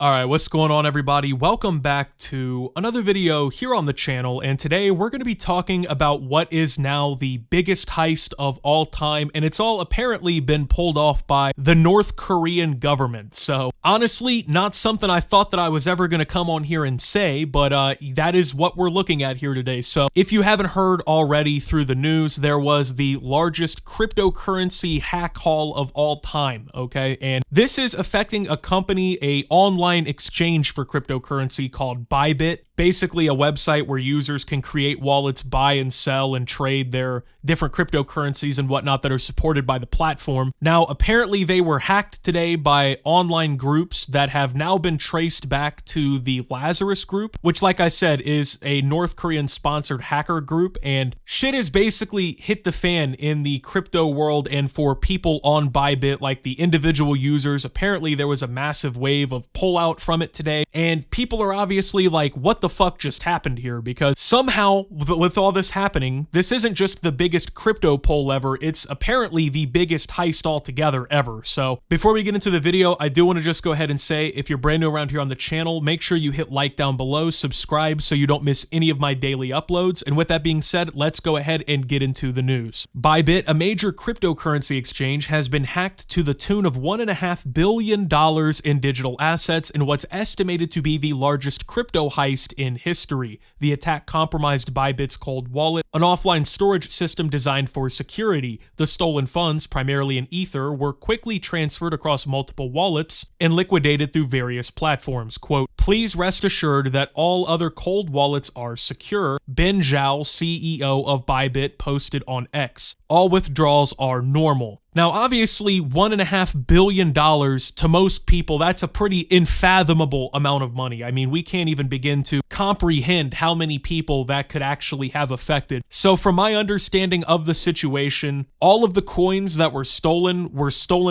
Alright, what's going on everybody? Welcome back to another video here on the channel, and today we're going to be talking about what is now the biggest heist of all time, and it's all apparently been pulled off by the North Korean government. So, honestly, not something I thought that I was ever going to come on here and say, but that is what we're looking at here today. So, if you haven't heard already through the news, there was the largest cryptocurrency hack haul of all time, okay? And this is affecting a company, a online exchange for cryptocurrency called Bybit. Basically a website where users can create wallets, buy and sell and trade their different cryptocurrencies and whatnot that are supported by the platform. Now, apparently they were hacked today by online groups that have now been traced back to the Lazarus Group, which, like I said, is a North Korean sponsored hacker group, and shit has basically hit the fan in the crypto world. And for people on Bybit, like the individual users, apparently there was a massive wave of pullout from it today, and people are obviously like, what the fuck just happened here? Because somehow with all this happening, this isn't just the biggest crypto pull ever, it's apparently the biggest heist altogether ever. So before we get into the video, I do want to just go ahead and say, if you're brand new around here on the channel, make sure you hit like down below, subscribe so you don't miss any of my daily uploads. And with that being said, let's go ahead and get into the news. Bybit, a major cryptocurrency exchange, has been hacked to the tune of $1.5 billion in digital assets in what's estimated to be the largest crypto heist in history. The attack compromised Bybit's cold wallet, an offline storage system designed for security. The stolen funds, primarily in Ether, were quickly transferred across multiple wallets and liquidated through various platforms. Quote, "Please rest assured that all other cold wallets are secure," Ben Zhao, CEO of Bybit, posted on X. "All withdrawals are normal." Now, obviously, $1.5 billion to most people, that's a pretty unfathomable amount of money. I mean, we can't even begin to comprehend how many people that could actually have affected. So from my understanding of the situation, all of the coins that were stolen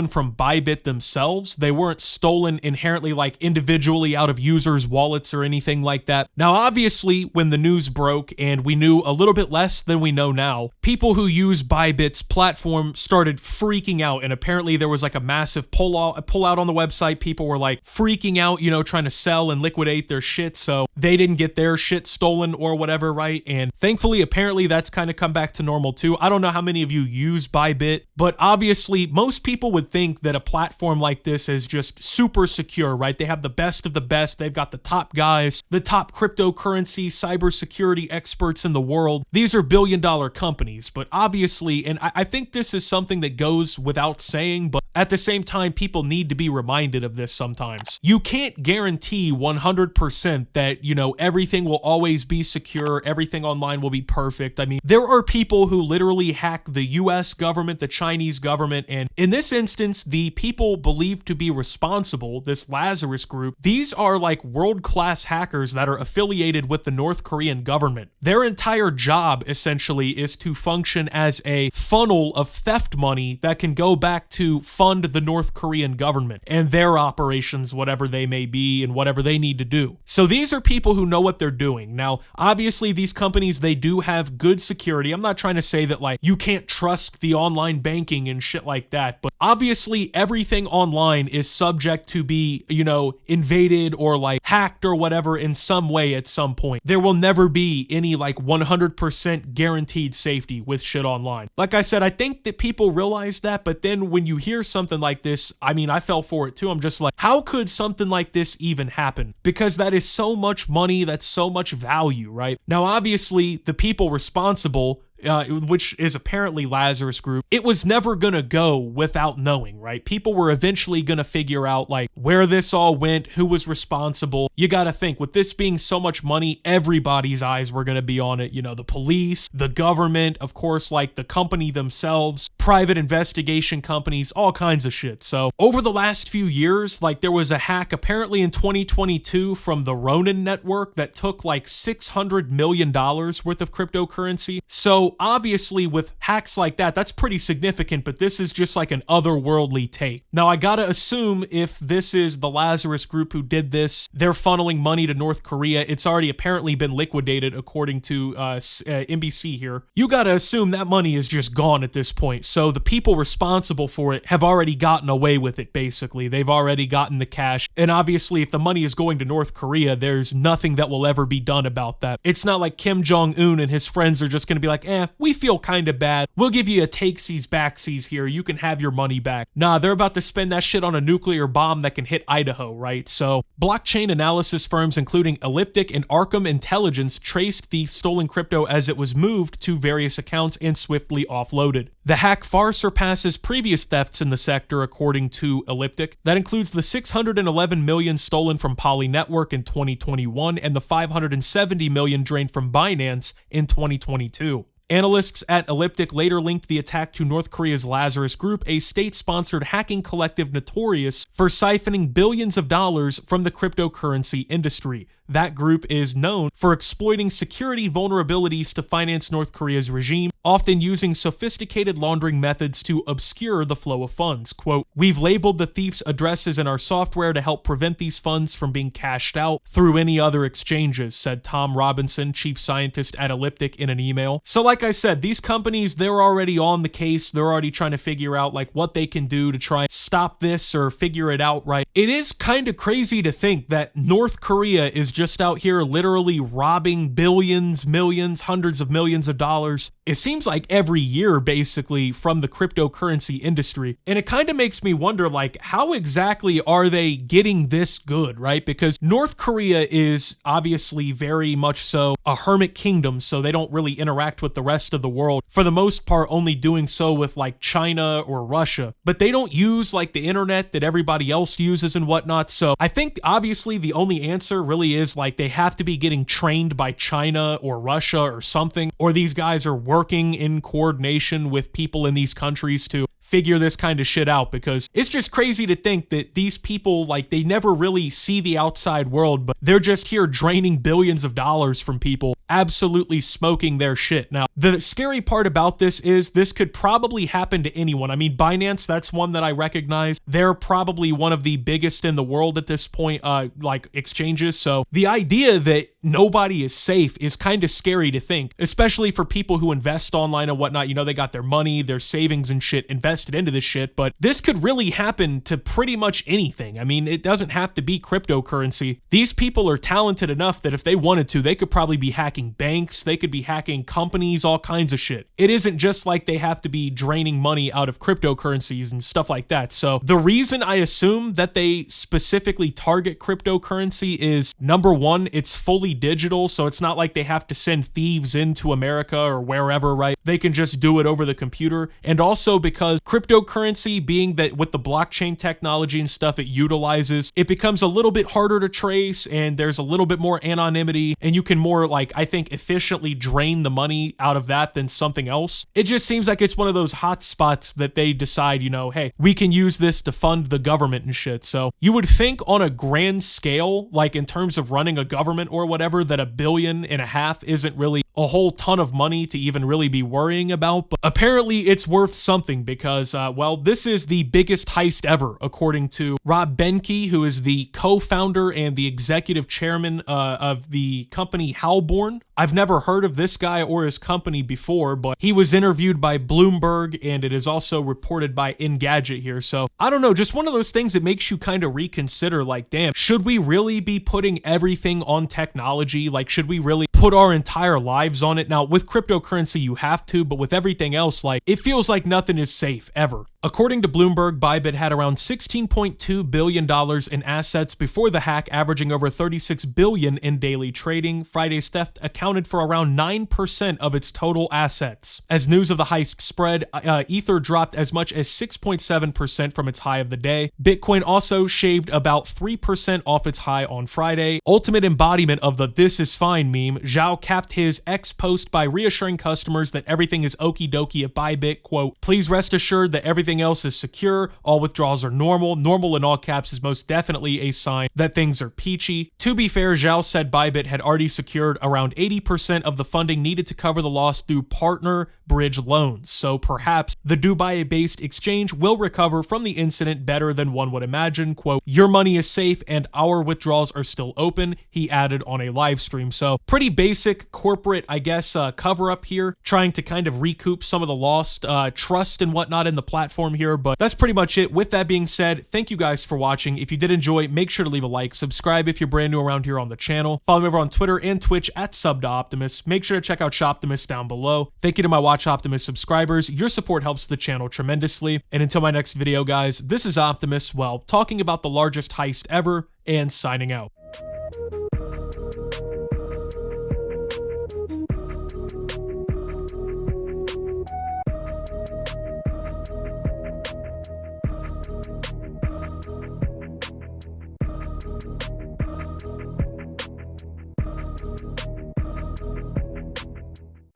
from Bybit themselves. They weren't stolen inherently, like individually out of users' wallets or anything like that. Now, obviously, when the news broke and we knew a little bit less than we know now, people who use Bybit's platform started freaking out, and apparently there was like a massive pull out on the website. People were like freaking out, you know, trying to sell and liquidate their shit so they didn't get their shit stolen or whatever, right? And thankfully, apparently that's kind of come back to normal too. I don't know how many of you use Bybit, but obviously most people would think that a platform like this is just super secure, right? They have the best of the best. They've got the top guys, the top cryptocurrency, cybersecurity experts in the world. These are billion-dollar companies, but obviously, and I think this is something that goes without saying, but at the same time, people need to be reminded of this sometimes. You can't guarantee 100% that, you know, everything will always be secure, everything online will be perfect. I mean, there are people who literally hack the US government, the Chinese government, and in this instance, the people believed to be responsible, this Lazarus Group, these are like world-class hackers that are affiliated with the North Korean government. Their entire job, essentially, is to function as a funnel of theft money that can go back to fund the North Korean government and their operations, whatever they may be and whatever they need to do. So these are people who know what they're doing. Now, obviously, these companies, they do have good security. I'm not trying to say that, like, you can't trust the online banking and shit like that, but obviously everything online is subject to be, you know, invaded or like hacked or whatever in some way at some point. There will never be any like 100% guaranteed safety with shit online. Like I said, I think that people realize that, but then when you hear something like this, I mean, I fell for it too. I'm just like, how could something like this even happen? Because that is so much money, that's so much value, right? Now, obviously, the people responsible, which is apparently Lazarus Group, it was never gonna go without knowing, right? People were eventually gonna figure out like where this all went, who was responsible. You gotta think, with this being so much money, everybody's eyes were gonna be on it. You know, the police, the government, of course, like the company themselves, private investigation companies, all kinds of shit. So over the last few years, like there was a hack apparently in 2022 from the Ronin network that took like $600 million worth of cryptocurrency. So So obviously with hacks like that, that's pretty significant, but this is just like an otherworldly take. Now I gotta assume if this is the Lazarus Group who did this, they're funneling money to North Korea. It's already apparently been liquidated according to NBC here. You gotta assume that money is just gone at this point. So the people responsible for it have already gotten away with it, basically. They've already gotten the cash. And obviously if the money is going to North Korea, there's nothing that will ever be done about that. It's not like Kim Jong-un and his friends are just gonna be like, we feel kind of bad. We'll give you a takesies backsies here. You can have your money back. Nah, they're about to spend that shit on a nuclear bomb that can hit Idaho, right? So blockchain analysis firms including Elliptic and Arkham Intelligence traced the stolen crypto as it was moved to various accounts and swiftly offloaded. The hack far surpasses previous thefts in the sector, according to Elliptic. That includes the $611 million stolen from Poly Network in 2021 and the $570 million drained from Binance in 2022. Analysts at Elliptic later linked the attack to North Korea's Lazarus Group, a state-sponsored hacking collective notorious for siphoning billions of dollars from the cryptocurrency industry. That group is known for exploiting security vulnerabilities to finance North Korea's regime, often using sophisticated laundering methods to obscure the flow of funds. Quote, "We've labeled the thieves' addresses in our software to help prevent these funds from being cashed out through any other exchanges," said Tom Robinson, chief scientist at Elliptic, in an email. So like I said, these companies, they're already on the case. They're already trying to figure out like what they can do to try and stop this or figure it out right. It is kind of crazy to think that North Korea is just out here literally robbing billions, millions, hundreds of millions of dollars. It seems like every year basically from the cryptocurrency industry. And it kind of makes me wonder like how exactly are they getting this good, right? Because North Korea is obviously very much so a hermit kingdom, so they don't really interact with the rest of the world. For the most part, only doing so with like China or Russia. But they don't use like the internet that everybody else uses and whatnot. So I think obviously the only answer really is like they have to be getting trained by China or Russia or something, or these guys are working in coordination with people in these countries to figure this kind of shit out, because it's just crazy to think that these people, like, they never really see the outside world, but they're just here draining billions of dollars from people, absolutely smoking their shit. Now, the scary part about this is this could probably happen to anyone. I mean, Binance, that's one that I recognize. They're probably one of the biggest in the world at this point, like exchanges. So the idea that nobody is safe is kind of scary to think, especially for people who invest online and whatnot. You know, they got their money, their savings and shit invested into this shit, but this could really happen to pretty much anything. I mean, it doesn't have to be cryptocurrency. These people are talented enough that if they wanted to, they could probably be hacking banks, they could be hacking companies, all kinds of shit. It isn't just like they have to be draining money out of cryptocurrencies and stuff like that. So the reason I assume that they specifically target cryptocurrency is, number one, it's fully digital, so it's not like they have to send thieves into America or wherever, right? They can just do it over the computer. And also because cryptocurrency, being that with the blockchain technology and stuff it utilizes, it becomes a little bit harder to trace and there's a little bit more anonymity, and you can more, like, I think, efficiently drain the money out of that than something else. It just seems like it's one of those hot spots that they decide, you know, hey, we can use this to fund the government and shit. So you would think on a grand scale, like in terms of running a government or whatever, that $1.5 billion isn't really a whole ton of money to even really be worrying about, but apparently it's worth something because, well, this is the biggest heist ever, according to Rob Benke, who is the co-founder and the executive chairman of the company Halborn. I've never heard of this guy or his company before, but he was interviewed by Bloomberg, and it is also reported by Engadget here. So I don't know, just one of those things that makes you kind of reconsider, like, damn, should we really be putting everything on technology? Like, should we really put our entire lives on it? Now, with cryptocurrency, you have to, but with everything else, like, it feels like nothing is safe ever. According to Bloomberg, Bybit had around $16.2 billion in assets before the hack, averaging over $36 billion in daily trading. Friday's theft accounted for around 9% of its total assets. As news of the heist spread, Ether dropped as much as 6.7% from its high of the day. Bitcoin also shaved about 3% off its high on Friday. Ultimate embodiment of the "this is fine" meme, Zhao capped his X post by reassuring customers that everything is okie dokie at Bybit. Quote, "Please rest assured that everything everything else is secure, all withdrawals are normal. Normal in all caps is most definitely a sign that things are peachy. To be fair, Zhao said Bybit had already secured around 80% of the funding needed to cover the loss through partner bridge loans, so perhaps the Dubai-based exchange will recover from the incident better than one would imagine. Quote, "Your money is safe and our withdrawals are still open," he added on a live stream. So pretty basic corporate, I guess, cover up here, trying to kind of recoup some of the lost trust and whatnot in the platform here. But that's pretty much it. With that being said, thank you guys for watching. If you did enjoy, make sure to leave a like, subscribe if you're brand new around here on the channel, follow me over on Twitter and Twitch at @subtooptimus. Make sure to check out Shoptimus down below. Thank you to my Watch Optimus subscribers. Your support helps the channel tremendously. And until my next video, guys, this is Optimus, well, talking about the largest heist ever and signing out.